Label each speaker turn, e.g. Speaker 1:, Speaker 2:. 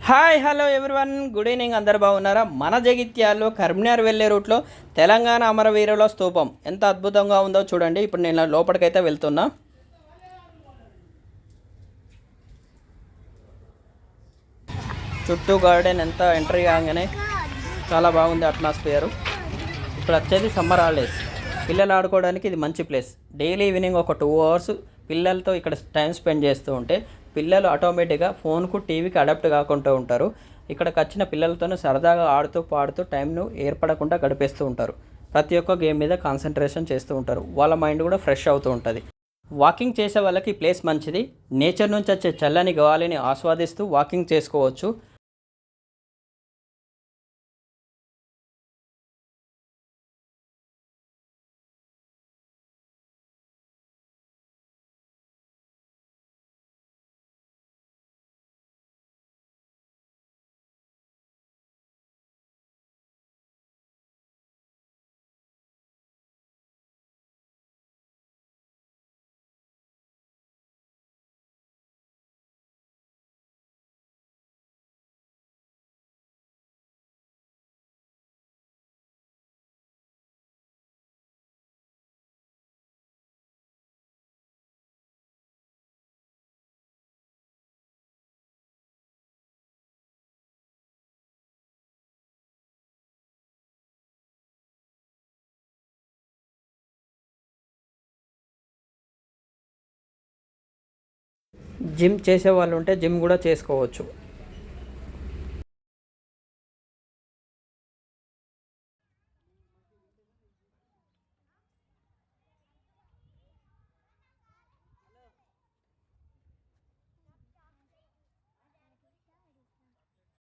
Speaker 1: Hi hello everyone, good evening. అందరు బాగున్నారా? మన జగిత్యాల్లో కరీంనగర్ వెళ్ళే రూట్లో తెలంగాణ అమరవీరుల స్తూపం ఎంత అద్భుతంగా ఉందో చూడండి. ఇప్పుడు నేను లోపలికైతే వెళ్తున్నా. చుట్టూ గార్డెన్ ఎంత ఎంట్రీ కాగానే చాలా బాగుంది అట్మాస్ఫియర్. ఇప్పుడు వచ్చేది సమ్మర్ హాలిడేస్, పిల్లలు ఆడుకోవడానికి ఇది మంచి ప్లేస్. డైలీ ఈవినింగ్ ఒక 2 అవర్స్ పిల్లలతో ఇక్కడ టైం స్పెండ్ చేస్తూ ఉంటే పిల్లలు ఆటోమేటిక్గా ఫోన్కు టీవీకి అడాప్ట్ కాకుండా ఉంటారు. ఇక్కడికి వచ్చిన పిల్లలతోనే సరదాగా ఆడుతూ పాడుతూ టైంను ఏర్పడకుండా గడిపేస్తూ ఉంటారు. ప్రతి ఒక్క గేమ్ మీద కాన్సన్ట్రేషన్ చేస్తూ ఉంటారు. వాళ్ళ మైండ్ కూడా ఫ్రెష్ అవుతూ ఉంటుంది. వాకింగ్ చేసే వాళ్ళకి ఈ ప్లేస్ మంచిది. నేచర్ నుంచి వచ్చే చల్లని గాలిని ఆస్వాదిస్తూ వాకింగ్ చేసుకోవచ్చు. జిమ్ చేసే వాళ్ళు ఉంటే జిమ్ కూడా చేసుకోవచ్చు.